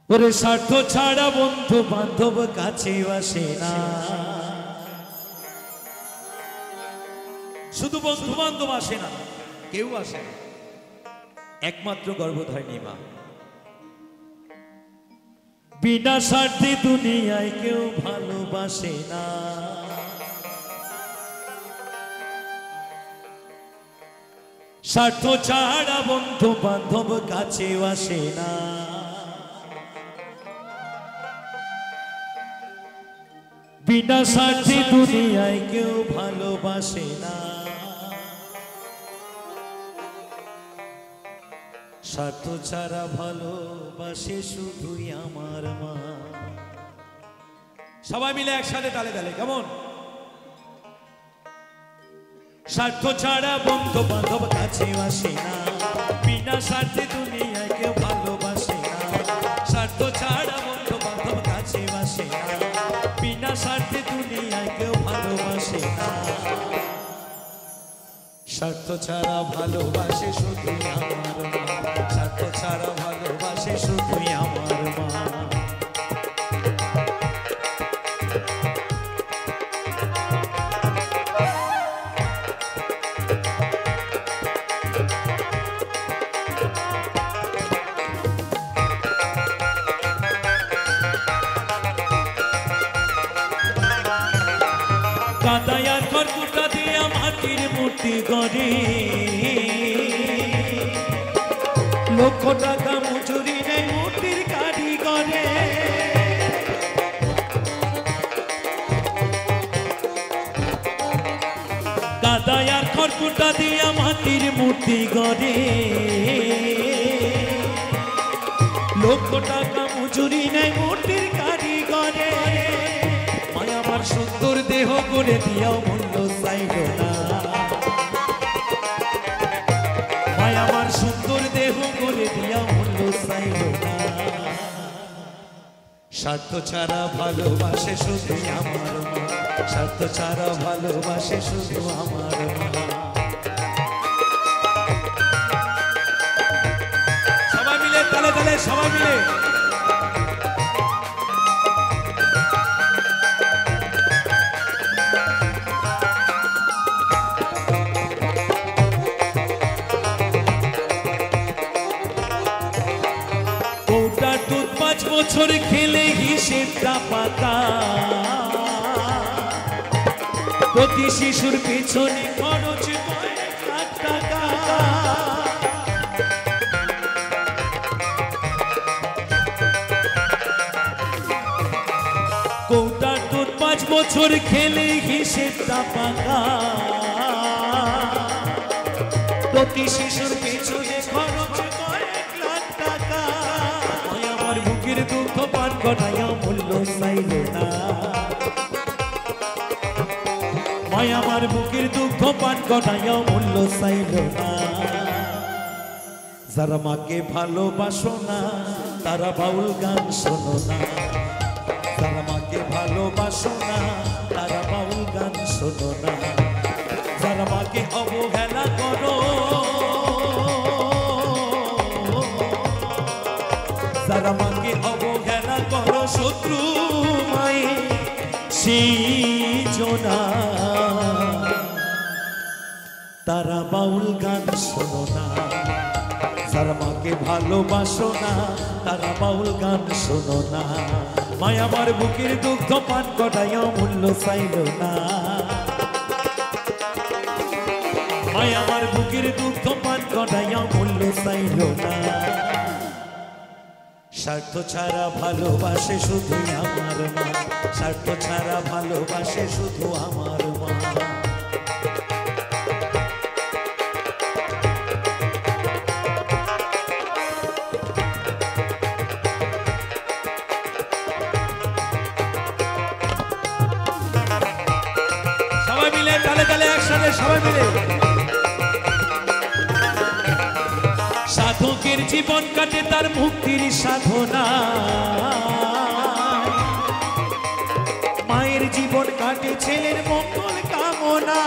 ওরে স্বার্থ ছাড়া বন্ধু বান্ধব কাছে আসে না, শুধু বন্ধু বান্ধব আসে না, কেউ আসে না, একমাত্র গর্ভধারিণী মা। বিনা স্বার্থে দুনিয়ায় কেউ ভালোবাসে না, স্বার্থ ছাড়া বন্ধু বান্ধব কাছে আসে না। বিনা স্বার্থে দুনিয়ায় কেউ ভালোবাসে না, স্বার্থ ছাড়া ভালোবাসে শুধুই আমার মা। সবাই মিলে একসাথে তালে তালে কেমন? স্বার্থ ছাড়া বন্ধু বান্ধব কাছে আসে না, বিনা স্বার্থে দুনিয়ায় কেউ ভালোবাসে না, স্বার্থ ছাড়া বন্ধু বান্ধব কাছে আসে না, বিনা স্বার্থে দুনিয়ায় কেউ ভালোবাসে না, স্বার্থ ছাড়া ভালোবাসে শুধুই আমার মা, স্বার্থ ছাড়া ভালোবাসে শুধুই আমার মা। কাদায়ার খড়কুটা দিয়া মাটির মূর্তি গড়ে, লক্ষ টাকা মজুরি নেই মূর্তির কারিগরে, কাদায়ার খড়কুটা দিয়া মাটির মূর্তি গড়ে, লক্ষ টাকা মজুরি নেই মূর্তির কারিগরে। আমার সুন্দর দেহ করে দিয়াও মূল্য চাইল না, আমার সুন্দর দেহ করে দিয়াও মূল্য চাইল না, স্বার্থ ছাড়া ভালোবাসে শুধু আমার মা, স্বার্থ ছাড়া ভালোবাসে শুধু আমার মা। সবাই মিলে তালে তালে, সবাই মিলে বছর খেলে হিসেবটা পাতা, প্রতি শিশুর পিছনে খরচ কয়েক লাখ টাকা, কৌটার দুধ 5 বছর খেলে হিসেবটা পাকা, প্রতি শিশুর পিছনে খরচ কয়েক লাখ টাকা। আমার বুকের দুঃখ পান করাইয়া মূল্য চাইল না, মায় আমার বুকের দুঃখ পান করাইয়া মূল্য চাইল না। যারা মাকে ভালোবাসো না তারা বাউল গান শোনো না, যারা মাকে ভালোবাসো না তারা বাউল গান শোনো না, যারা মাকে অবহেলা করো, যারা মাকে অবহেলা করো শত্রু মাই সিজনা, তারা বাউল গান শোনো না, যারা মাকে ভালোবাসো না তারা বাউল গান শোনো না। মায় আমার বুকের দুগ্ধ পান করাইয়া মূল্য চাইল না, মায় আমার বুকের দুগ্ধ পান করাইয়া মূল্য চাইল না, স্বার্থ ছাড়া ভালোবাসে শুধু আমার মা, স্বার্থ ছাড়া ভালোবাসে শুধু আমার মা। সবাই মিলে তালে তালে একসাথে সবাই মিলে। সাধকের জীবন কাটে তার মুক্তির সাধনা, মায়ের জীবন কাটে ছেলের মঙ্গল কামনা,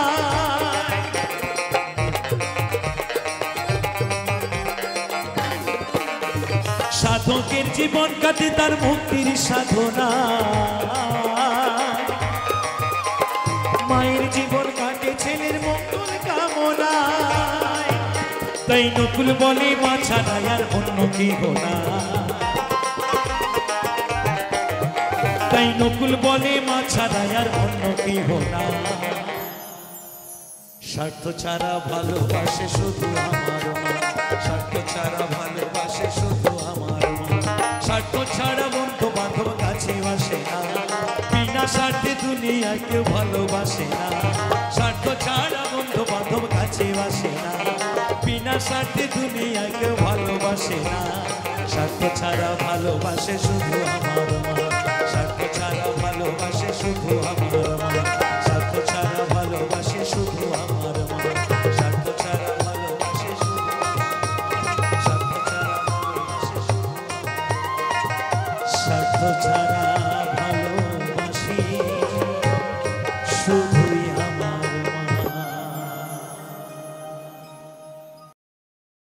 সাধকের জীবন কাটে তার মুক্তির সাধনা, মায়ের জীবন কাটে ছেলের মঙ্গল কামনায়। তাই নকুল বলে মা ছাড়া আর অন্য কেহ না, তাই নকুল বলে মা ছাড়া আর অন্য কেহ না। স্বার্থ ছাড়া ভালোবাসে শুধু আমার মা, স্বার্থ ছাড়া ভালোবাসে শুধু আমার মা। স্বার্থ ছাড়া বন্ধু বান্ধব কাছে বাসে না, বিনা স্বার্থে দুনিয়া কেউ ভালোবাসে না। স্বার্থ ছাড়া বন্ধু বান্ধব কাছে বাসে না, বিনা স্বার্থে দুনিয়া কেউ ভালোবাসে না। স্বার্থ ছাড়া ভালোবাসে শুধু আমার মা, স্বার্থ ছাড়া ভালোবাসে শুধু আমার মা। স্বার্থ ছাড়া ভালোবাসে শুধু আমার মা, স্বার্থ ছাড়া ভালোবাসে শুধু, স্বার্থ ছাড়া ভালোবাসে শুধু, স্বার্থ ছাড়া